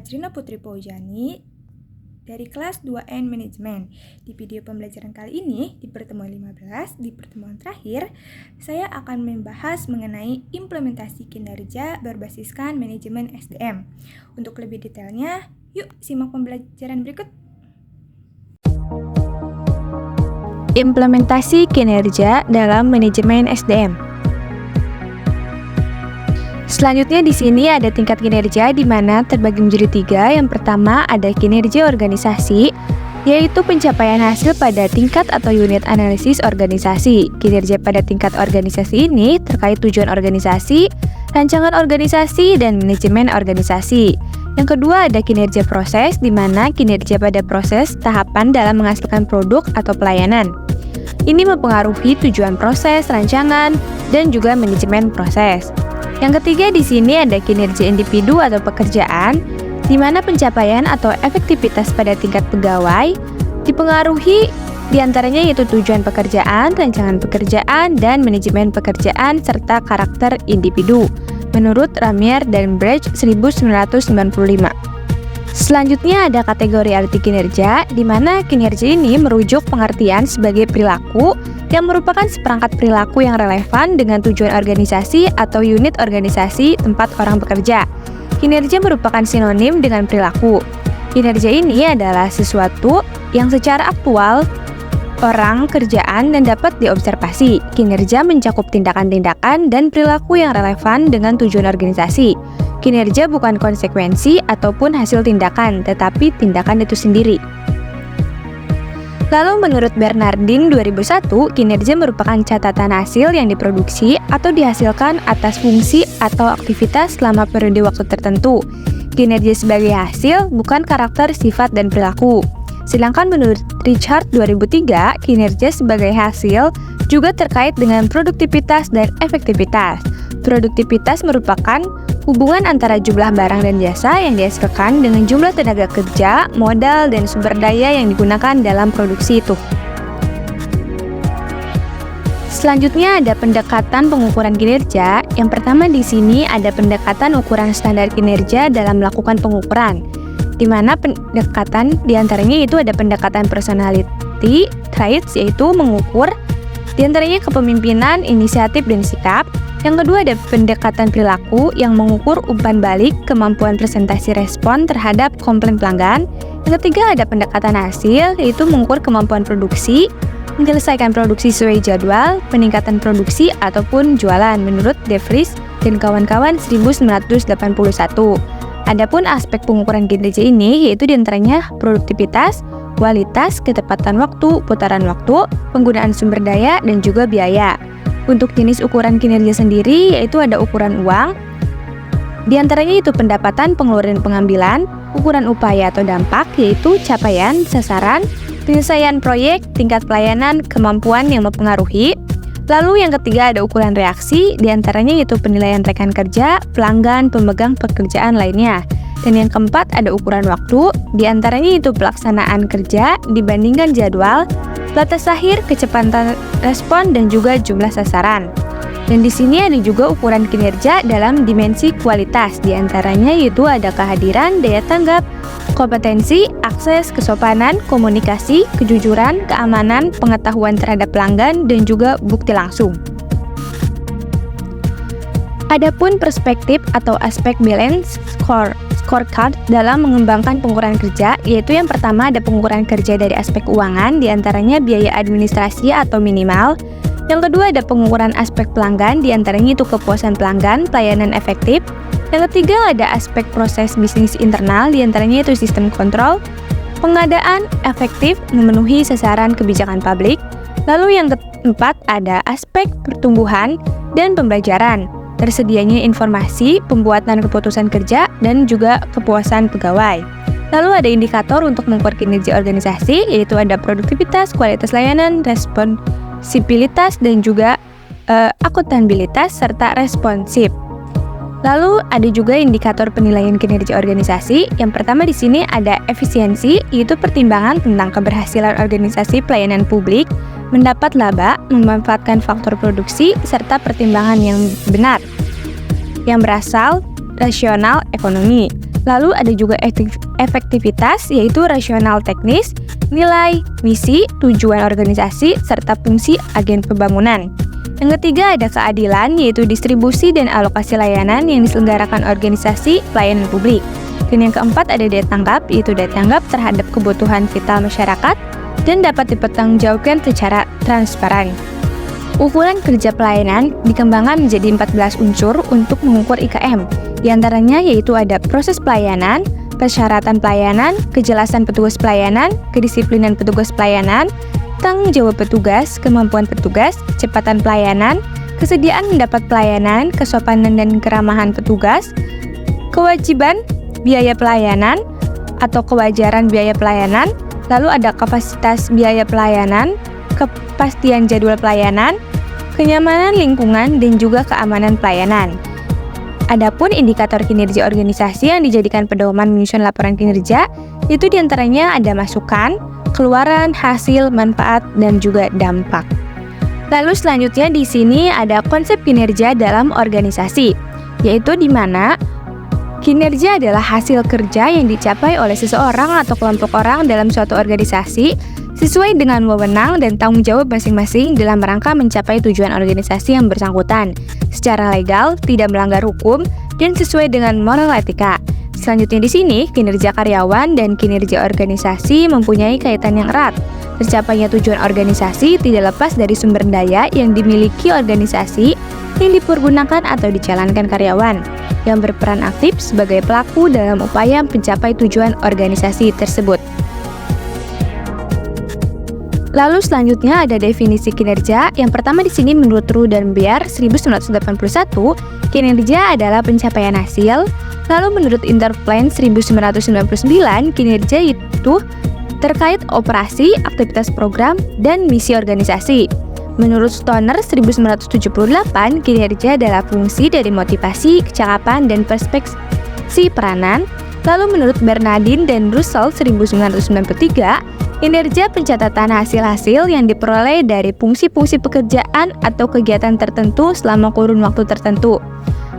Ajrina Putri Paujani dari kelas 2N Manajemen. Di video pembelajaran kali ini, di pertemuan 15, di pertemuan terakhir, saya akan membahas mengenai implementasi kinerja berbasiskan manajemen SDM. Untuk lebih detailnya, yuk simak pembelajaran berikut. Implementasi kinerja dalam manajemen SDM. Selanjutnya di sini ada tingkat kinerja di mana terbagi menjadi 3. Yang pertama ada kinerja organisasi, yaitu pencapaian hasil pada tingkat atau unit analisis organisasi. Kinerja pada tingkat organisasi ini terkait tujuan organisasi, rancangan organisasi, dan manajemen organisasi. Yang kedua ada kinerja proses, di mana kinerja pada proses tahapan dalam menghasilkan produk atau pelayanan. Ini mempengaruhi tujuan proses, rancangan, dan juga manajemen proses. Yang ketiga di sini ada kinerja individu atau pekerjaan, di mana pencapaian atau efektivitas pada tingkat pegawai dipengaruhi diantaranya yaitu tujuan pekerjaan, rancangan pekerjaan, dan manajemen pekerjaan serta karakter individu, menurut Ramier dan Brecht 1995. Selanjutnya ada kategori arti kinerja, di mana kinerja ini merujuk pengertian sebagai perilaku yang merupakan seperangkat perilaku yang relevan dengan tujuan organisasi atau unit organisasi tempat orang bekerja. Kinerja merupakan sinonim dengan perilaku. Kinerja ini adalah sesuatu yang secara aktual orang kerjaan dan dapat diobservasi. Kinerja mencakup tindakan-tindakan dan perilaku yang relevan dengan tujuan organisasi. Kinerja bukan konsekuensi ataupun hasil tindakan, tetapi tindakan itu sendiri. Lalu menurut Bernardin 2001, kinerja merupakan catatan hasil yang diproduksi atau dihasilkan atas fungsi atau aktivitas selama periode waktu tertentu. Kinerja sebagai hasil, bukan karakter, sifat, dan perilaku. Sedangkan menurut Richard 2003, kinerja sebagai hasil juga terkait dengan produktivitas dan efektivitas. Produktivitas merupakan hubungan antara jumlah barang dan jasa yang dihasilkan dengan jumlah tenaga kerja, modal, dan sumber daya yang digunakan dalam produksi itu. Selanjutnya ada pendekatan pengukuran kinerja. Yang pertama di sini ada pendekatan ukuran standar kinerja dalam melakukan pengukuran, di mana pendekatan diantaranya itu ada pendekatan personality traits, yaitu mengukur diantaranya kepemimpinan, inisiatif, dan sikap. Yang kedua ada pendekatan perilaku yang mengukur umpan balik, kemampuan presentasi respon terhadap komplain pelanggan. Yang ketiga ada pendekatan hasil, yaitu mengukur kemampuan produksi, menyelesaikan produksi sesuai jadwal, peningkatan produksi ataupun jualan menurut De Vries dan kawan-kawan 1981. Adapun aspek pengukuran kinerja ini yaitu diantaranya produktivitas, kualitas, ketepatan waktu, putaran waktu, penggunaan sumber daya, dan juga biaya. Untuk jenis ukuran kinerja sendiri yaitu ada ukuran uang, diantaranya itu pendapatan, pengeluaran, pengambilan, ukuran upaya atau dampak yaitu capaian, sasaran, penyelesaian proyek, tingkat pelayanan, kemampuan yang mempengaruhi. Lalu yang ketiga ada ukuran reaksi, diantaranya yaitu penilaian rekan kerja, pelanggan, pemegang pekerjaan lainnya. Dan yang keempat ada ukuran waktu, diantaranya itu pelaksanaan kerja dibandingkan jadwal, batas akhir, kecepatan respon, dan juga jumlah sasaran. Dan di sini ada juga ukuran kinerja dalam dimensi kualitas, diantaranya yaitu ada kehadiran, daya tanggap, kompetensi, akses, kesopanan, komunikasi, kejujuran, keamanan, pengetahuan terhadap pelanggan, dan juga bukti langsung. Adapun perspektif atau aspek balance scorecard dalam mengembangkan pengukuran kerja, yaitu yang pertama ada pengukuran kerja dari aspek keuangan, diantaranya biaya administrasi atau minimal. Yang kedua ada pengukuran aspek pelanggan, diantaranya itu kepuasan pelanggan, pelayanan efektif. Yang ketiga ada aspek proses bisnis internal, diantaranya itu sistem kontrol, pengadaan efektif, memenuhi sasaran kebijakan publik. Lalu yang keempat ada aspek pertumbuhan dan pembelajaran, tersedianya informasi, pembuatan keputusan kerja, dan juga kepuasan pegawai. Lalu ada indikator untuk mengukur kinerja organisasi, yaitu ada produktivitas, kualitas layanan, responsibilitas, dan juga akuntabilitas serta responsif. Lalu ada juga indikator penilaian kinerja organisasi. Yang pertama di sini ada efisiensi, yaitu pertimbangan tentang keberhasilan organisasi pelayanan publik, mendapat laba, memanfaatkan faktor produksi, serta pertimbangan yang benar, yang berasal rasional ekonomi. Lalu ada juga efektivitas, yaitu rasional teknis, nilai, misi, tujuan organisasi, serta fungsi agen pembangunan. Yang ketiga ada keadilan, yaitu distribusi dan alokasi layanan yang diselenggarakan organisasi pelayanan publik. Dan yang keempat ada daya tanggap, yaitu daya tanggap terhadap kebutuhan vital masyarakat dan dapat dipertanggungjawabkan secara transparan. Ukuran kerja pelayanan dikembangkan menjadi 14 unsur untuk mengukur IKM. Di antaranya yaitu ada proses pelayanan, persyaratan pelayanan, kejelasan petugas pelayanan, kedisiplinan petugas pelayanan, tanggung jawab petugas, kemampuan petugas, kecepatan pelayanan, kesediaan mendapat pelayanan, kesopanan dan keramahan petugas, kewajiban biaya pelayanan atau kewajaran biaya pelayanan, lalu ada kapasitas biaya pelayanan, kepastian jadwal pelayanan, kenyamanan lingkungan, dan juga keamanan pelayanan. Adapun indikator kinerja organisasi yang dijadikan pedoman menyusun laporan kinerja, itu diantaranya ada masukan, keluaran, hasil, manfaat, dan juga dampak. Lalu selanjutnya di sini ada konsep kinerja dalam organisasi, yaitu di mana kinerja adalah hasil kerja yang dicapai oleh seseorang atau kelompok orang dalam suatu organisasi sesuai dengan wewenang dan tanggung jawab masing-masing dalam rangka mencapai tujuan organisasi yang bersangkutan secara legal, tidak melanggar hukum, dan sesuai dengan moral etika. Selanjutnya di sini, kinerja karyawan dan kinerja organisasi mempunyai kaitan yang erat. Tercapainya tujuan organisasi tidak lepas dari sumber daya yang dimiliki organisasi yang dipergunakan atau dijalankan karyawan, yang berperan aktif sebagai pelaku dalam upaya mencapai tujuan organisasi tersebut. Lalu selanjutnya ada definisi kinerja. Yang pertama di sini menurut Ru dan Biar 1981, kinerja adalah pencapaian hasil. Lalu menurut Interplan 1999, kinerja itu terkait operasi, aktivitas program, dan misi organisasi. Menurut Stoner 1978, kinerja adalah fungsi dari motivasi, kecakapan, dan perspektif peranan. Lalu menurut Bernardin dan Russell 1993, kinerja pencatatan hasil-hasil yang diperoleh dari fungsi-fungsi pekerjaan atau kegiatan tertentu selama kurun waktu tertentu.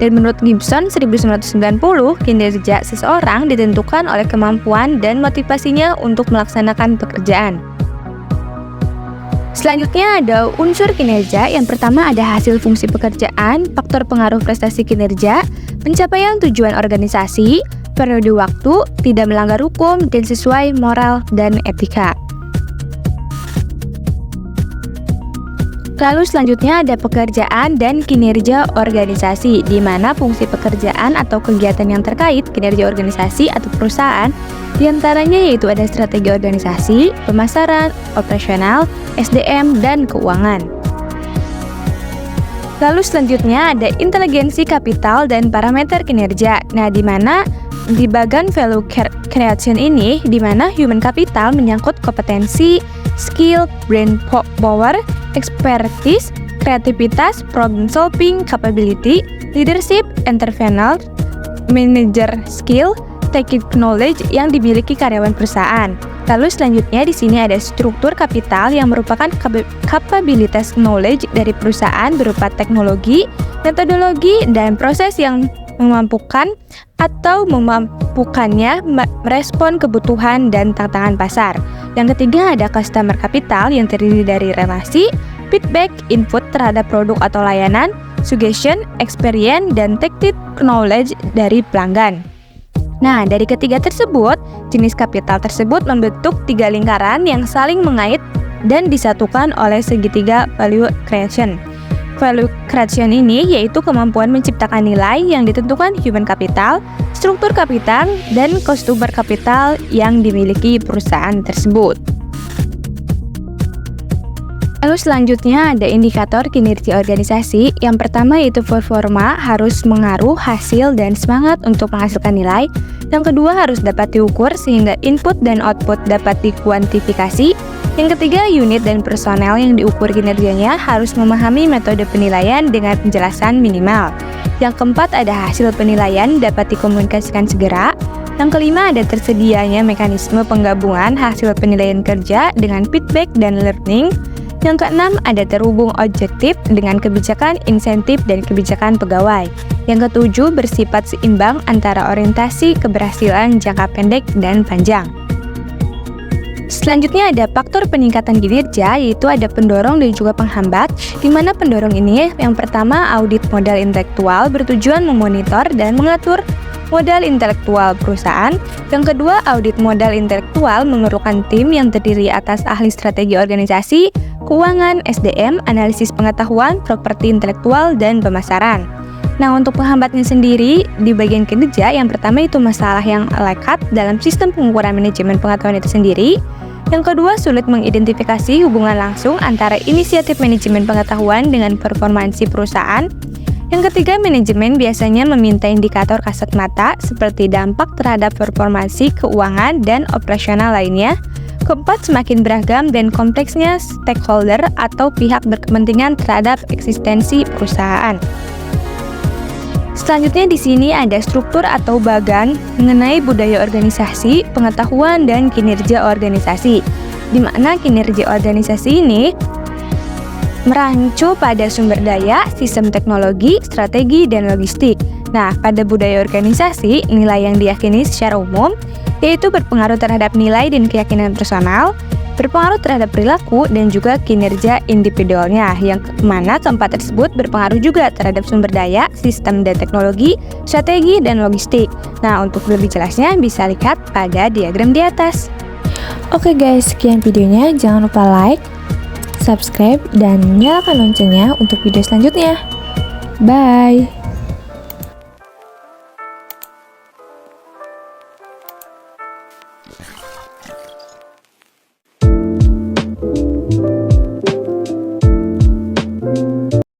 Dan menurut Gibson 1990, kinerja seseorang ditentukan oleh kemampuan dan motivasinya untuk melaksanakan pekerjaan. Selanjutnya ada unsur kinerja. Yang pertama ada hasil fungsi pekerjaan, faktor pengaruh prestasi kinerja, pencapaian tujuan organisasi, periode waktu, tidak melanggar hukum, dan sesuai moral dan etika. Lalu selanjutnya ada pekerjaan dan kinerja organisasi, di mana fungsi pekerjaan atau kegiatan yang terkait kinerja organisasi atau perusahaan diantaranya yaitu ada strategi organisasi, pemasaran, operasional, SDM, dan keuangan. Lalu selanjutnya ada inteligensi kapital dan parameter kinerja. Nah, di mana di bagian value creation ini, di mana human capital menyangkut kompetensi, skill, brain power, expertise, kreativitas, problem solving, capability, leadership, entrepreneurial, manager skill, technical knowledge yang dimiliki karyawan perusahaan. Lalu selanjutnya di sini ada struktur kapital yang merupakan kapabilitas knowledge dari perusahaan berupa teknologi, metodologi, dan proses yang memampukan atau memampukannya merespon kebutuhan dan tantangan pasar. Yang ketiga ada customer capital yang terdiri dari relasi, feedback, input terhadap produk atau layanan, suggestion, experience, dan technical knowledge dari pelanggan. Nah, dari ketiga tersebut, jenis kapital tersebut membentuk tiga lingkaran yang saling mengait dan disatukan oleh segitiga value creation. Value creation ini yaitu kemampuan menciptakan nilai yang ditentukan human capital, struktur kapital, dan customer capital yang dimiliki perusahaan tersebut. Lalu selanjutnya ada indikator kinerja organisasi. Yang pertama yaitu performa, harus mengaruh hasil dan semangat untuk menghasilkan nilai. Yang kedua harus dapat diukur sehingga input dan output dapat dikuantifikasi. Yang ketiga, unit dan personel yang diukur kinerjanya harus memahami metode penilaian dengan penjelasan minimal. Yang keempat ada hasil penilaian dapat dikomunikasikan segera. Yang kelima ada tersedianya mekanisme penggabungan hasil penilaian kerja dengan feedback dan learning. Yang keenam, ada terhubung objektif dengan kebijakan, insentif, dan kebijakan pegawai. Yang ketujuh, bersifat seimbang antara orientasi keberhasilan jangka pendek dan panjang. Selanjutnya ada faktor peningkatan kinerja, yaitu ada pendorong dan juga penghambat, di mana pendorong ini yang pertama audit modal intelektual bertujuan memonitor dan mengatur modal intelektual perusahaan. Yang kedua, audit modal intelektual memerlukan tim yang terdiri atas ahli strategi organisasi, keuangan, SDM, analisis pengetahuan, properti intelektual, dan pemasaran. Nah, untuk penghambatnya sendiri, di bagian kinerja, yang pertama itu masalah yang lekat dalam sistem pengukuran manajemen pengetahuan itu sendiri. Yang kedua, sulit mengidentifikasi hubungan langsung antara inisiatif manajemen pengetahuan dengan performansi perusahaan. Yang ketiga, manajemen biasanya meminta indikator kasat mata seperti dampak terhadap performansi keuangan dan operasional lainnya. Keempat, semakin beragam dan kompleksnya stakeholder atau pihak berkepentingan terhadap eksistensi perusahaan. Selanjutnya di sini ada struktur atau bagan mengenai budaya organisasi, pengetahuan, dan kinerja organisasi. Di mana kinerja organisasi ini merancu pada sumber daya, sistem teknologi, strategi, dan logistik. Nah, pada budaya organisasi, nilai yang diyakini secara umum yaitu berpengaruh terhadap nilai dan keyakinan personal, berpengaruh terhadap perilaku dan juga kinerja individualnya, yang mana keempat tersebut berpengaruh juga terhadap sumber daya, sistem dan teknologi, strategi, dan logistik. Nah, untuk lebih jelasnya bisa lihat pada diagram di atas. Oke guys, sekian videonya. Jangan lupa like, subscribe, dan nyalakan loncengnya untuk video selanjutnya. Bye!